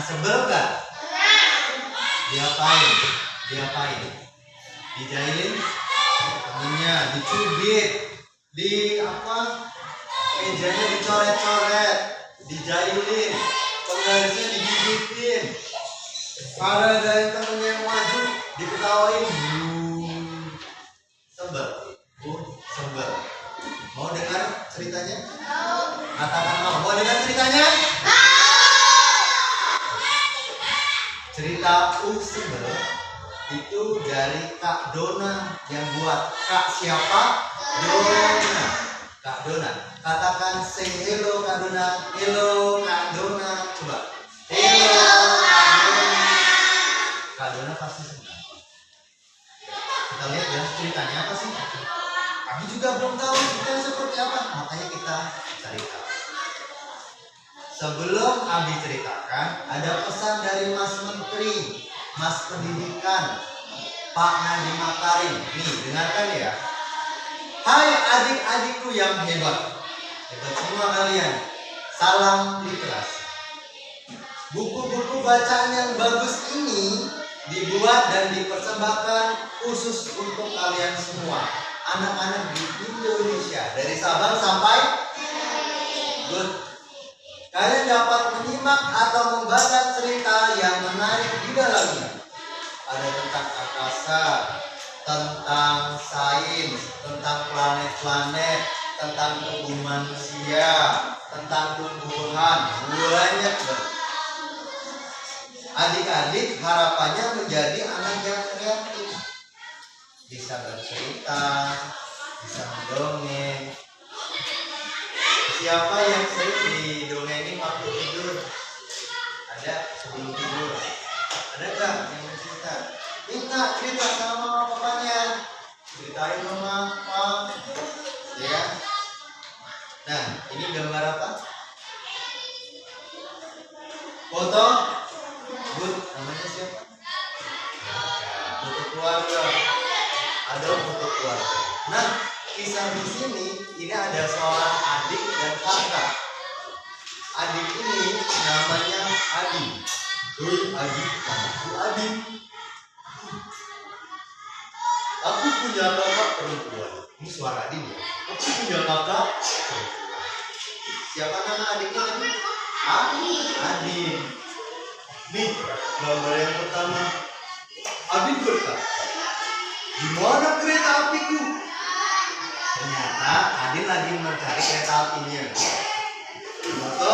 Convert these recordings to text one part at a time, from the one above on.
sebel gak? Diapain? Diapain? Dijailin temennya, dicubit, di apa? Mejanya dicoret-coret, dijailin, penggarisnya digigitin. Ada dari temennya yang maju, diketawain. Sebel, sebel. Mau dengar ceritanya? Katakan mau. Mau dengar ceritanya? Cerita sebel itu dari Kak Dona yang buat. Kak siapa? Dona. Kak Dona. Katakan say hello Kak Dona. Hello Kak Dona. Coba. Hello Kak Dona. Kak Dona pasti senang. Kita lihat ya ceritanya apa sih? Kami juga belum tahu ceritanya seperti apa. Makanya kita cari tahu. Sebelum Abi ceritakan, ada pesan dari Mas Menteri, Mas Pendidikan, Pak Nadiem Makarim. Nih, dengarkan ya. Hai adik-adikku yang hebat. Hebat semua kalian. Salam literasi. Buku-buku bacaan yang bagus ini dibuat dan dipersembahkan khusus untuk kalian semua. Anak-anak di Indonesia. Dari Sabang sampai good. Kalian dapat menyimak atau membaca cerita yang menarik di dalamnya. Ada tentang angkasa, tentang sains, tentang planet-planet, tentang tubuh manusia, tentang tumbuhan, banyak banget. Adik-adik harapannya menjadi anak yang kreatif. Bisa bercerita, bisa mendongeng. Siapa yang sering didongengin waktu tidur? Ada sebelum tidur? Ada gak yang mau cerita? Minta cerita sama mama papanya. Ceritain mama, pak. Ya. Nah, ini gambar apa? Foto? Good. Namanya siapa? Foto keluarga. Ada foto keluarga. Nah, kisah di sini ini ada seorang adik dan kakak. Adik ini namanya Adi. Hei adik, aku Adi. Aku punya kakak perempuan. Ini suara Adi ya. Aku punya kakak perempuan. Siapa nama adiknya tadi? Adi. Nih gambar yang pertama. Adi berkata, gimana kereta apiku? Ternyata Adin lagi mencari kereta apinya. Ternyata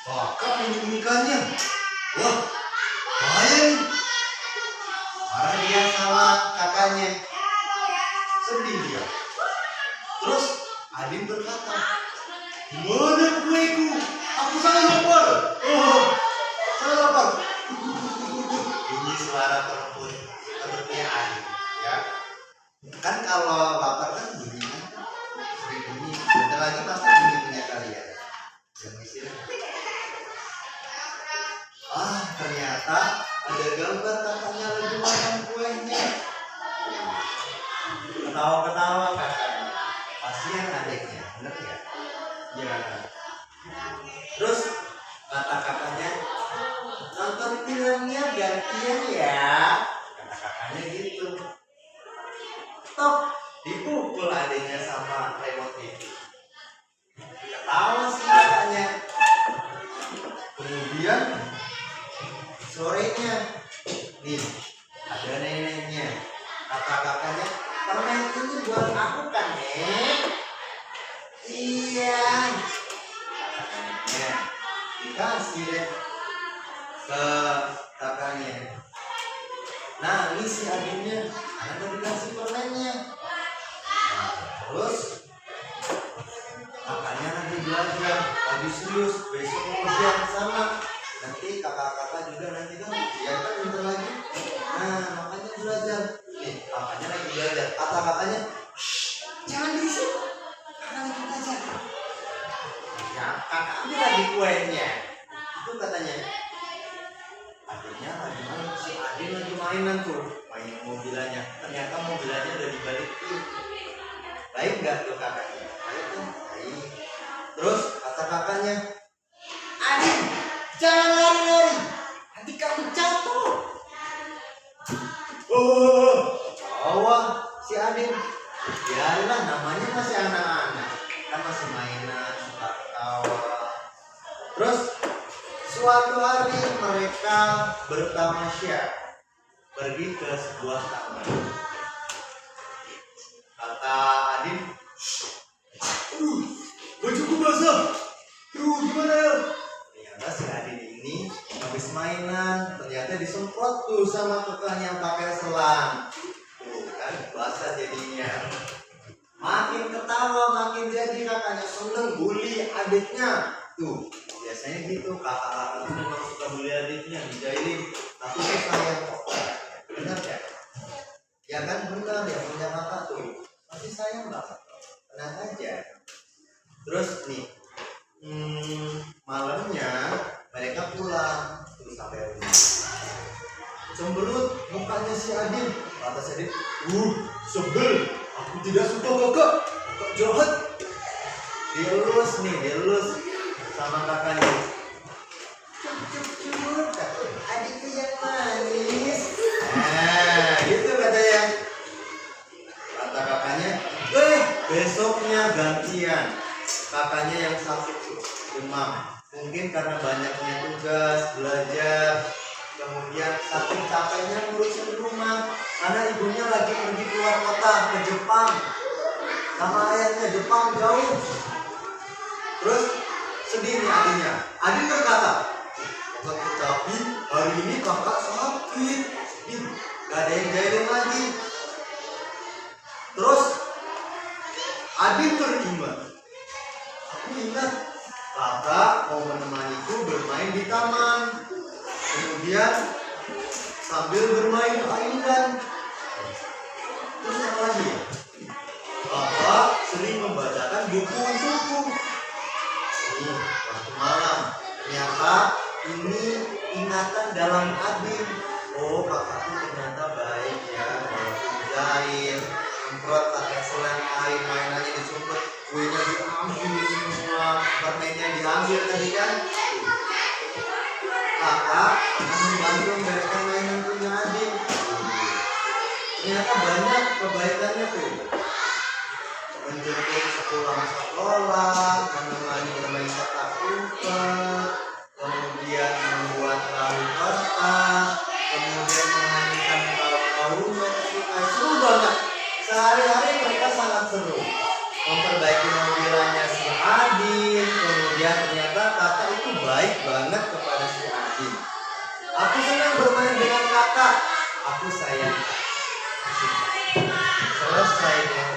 kakak menyembunyikannya. Wah, bahaya nih. Marah dia sama kakaknya. Sedih dia. Terus Adin berkata, gimana kueku? Aku sangat lapar. Oh, saya lapar. Ini suara perempuan perutnya Adin. Ya. Kan kalau lapar kan bunyi. Bunyi. Bentar lagi pasti bunyi punya kalian. Yang istirahat. Ternyata ada gambar kakaknya lagi makan kuenya. Ketawa-ketawa kakaknya. Kasihan adiknya, bener ya? Ya. Terus kata kakaknya, nonton filmnya gantian ya. Kata kakaknya gitu. Stop, dipukul adiknya sama remote TV. Ketawa sih kakaknya. Kemudian sorenya, nih ada neneknya. Kata kakaknya, permen ini buat aku kan nek? Iya. Kata neneknya, dikasih deh ke kakaknya. Nah ini si adiknya, ada dikasih permennya. Nah, terus kakaknya lagi belajar, lagi serius, besok mau ujian sama. Nanti kakak-kakak juga nanti kan ya kan bentar lagi. Nah makanya belajar. Nih kakaknya lagi belajar. Kata kakaknya, jangan berisik, kakak lagi belajar. Ya kakaknya lagi kuenya. Itu katanya. Adiknya lagi main, si adik lagi mainan tuh, main mobilannya. Ternyata mobilannya udah dibalikin. Baik nggak tuh kakaknya? Baik tuh. Baik. Terus kata kakaknya, Adik, jangan lari-lari. Bawah si Adin. Yalah, namanya masih anak-anak, kan masih mainan, suka ketawa. Terus suatu hari mereka bertamasya pergi ke sebuah taman. Kata Adin, bajuku basah. Gimana ya? Ternyata si Adin ini habis mainan, ternyata disemprot tuh sama kakaknya pakai selang. Tuh kan basah jadinya. Makin ketawa, makin jadi kakaknya seneng bully adiknya. Tuh, biasanya gitu kakak-kakak tuh memang suka bully adiknya, dijailin. Tapi saya sayang kok. Benar ya? Ya kan benar ya, punya kakak tuh pasti sayang banget. Tenang aja. Terus nih, malamnya mereka pulang terus sampai rumah. Cemberut mukanya si Adin. Kata si Adin, sebel. Aku tidak suka kakak jahat. Dia lulus sama kakaknya. Cuk, adikku yang manis. Nah, gitu katanya. Kata kakaknya, besoknya gantian. Kakaknya yang sakit tuh, demam. Mungkin karena banyaknya tugas, belajar. Kemudian saking capeknya ngurusin rumah, karena ibunya lagi pergi keluar kota ke Jepang, sama ayahnya Jepang jauh. Terus sedih nih adiknya. Adik berkata, tapi hari ini kakak sakit, gak ada yang jailin lagi. Terus Adik teringat, aku ingat kakak mau menemaniku bermain di taman. Kemudian sambil bermain ayunan. Terus apa lagi? Bapak sering membacakan buku untukku. Ini waktu malam. Ternyata ini ingatan dalam Adin. Oh, kakakku ternyata baik ya. Walaupun jahil, semprot pakai selang air, mainannya disumpet, kuenya diambil semua, permennya diambil tadi kan. Kakak akan membantu membereskan mainan punya Adin. Ternyata banyak kebaikannya tuh. Menjemput sepulang sekolah, menemani bermain petak umpet, kemudian membuat perahu kertas, kemudian memainkan kaum-kaumnya ketika seru banget. Sehari-hari mereka sangat seru. Memperbaiki mobilannya si Adin, kemudian ternyata kakak itu baik banget kepada si Adin. Aku senang bermain dengan kakak, aku sayang. Selesai deh.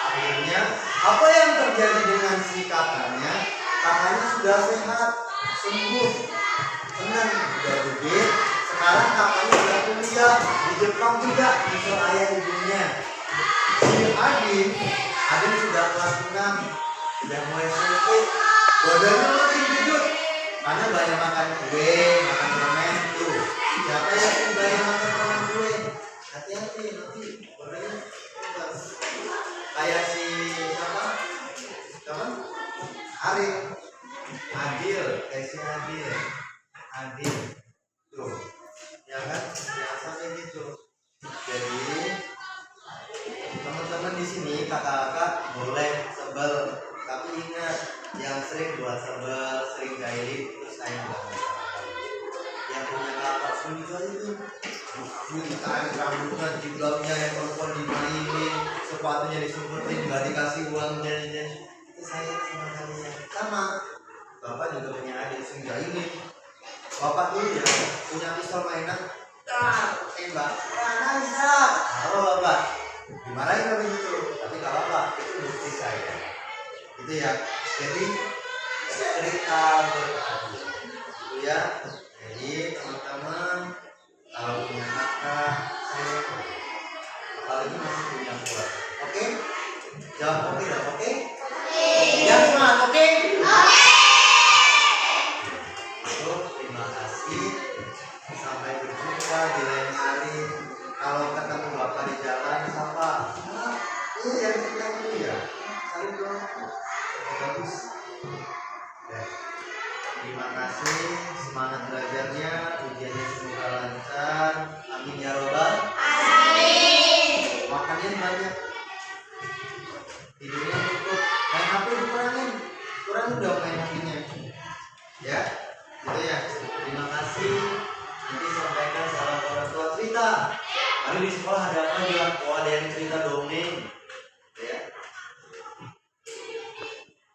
Akhirnya apa yang terjadi dengan si kakaknya? Kakaknya sudah sehat, sembuh, senang, udah gede. Sekarang kakaknya udah kuliah di Jepang juga, nyusul ayah ibunya. Si Adin sudah kelas 6, sudah mulai sakit, badannya makin gendut karena banyak makan kue, makan permen tuh. Siapa yang banyak makan permen kue? Hati-hati nanti badannya kayak si apa? Adil, kayak si Adil tuh, ya kan? Jangan sampai gitu. Jadi teman-teman di sini kakak-kakak boleh sebel, tapi ingat yang sering buat sebel, sering gairih itu sayang banget. Yang punya kakak sendiri juga itu, ditarik rambutnya, jiblabnya yang perempuan dimainin, sepatunya disumpetin, nggak dikasih uangnya, itu sayang sama kalian. Sama bapak juga punya adik sering gairih. Bapak dulu ya punya pistol mainan, tembak, bisa. Halo bapak. Dimarahin tapi gitu, tapi gak apa-apa, itu bukti saya gitu ya. Jadi cerita berbagi itu ya. Jadi teman-teman kalau punya kakak saya apalagi masih punya keluarga, oke? Jawab oke dong, oke? Yang semangat, oke? Terima kasih, sampai berjumpa di lain hari. Kalau ketemu bapak di jalan, sapa. Yang kita dulu ya. Saling dong. Bagus. Ya. Terima kasih. Semangat belajarnya. Ujiannya semoga lancar. Amin ya robbal. udah main hakinya. Ya, gitu ya. Terima kasih. Nanti sampaikan salam orang tua cerita. Hari di sekolah ada apa aja? Oh, ada yang cerita dongeng.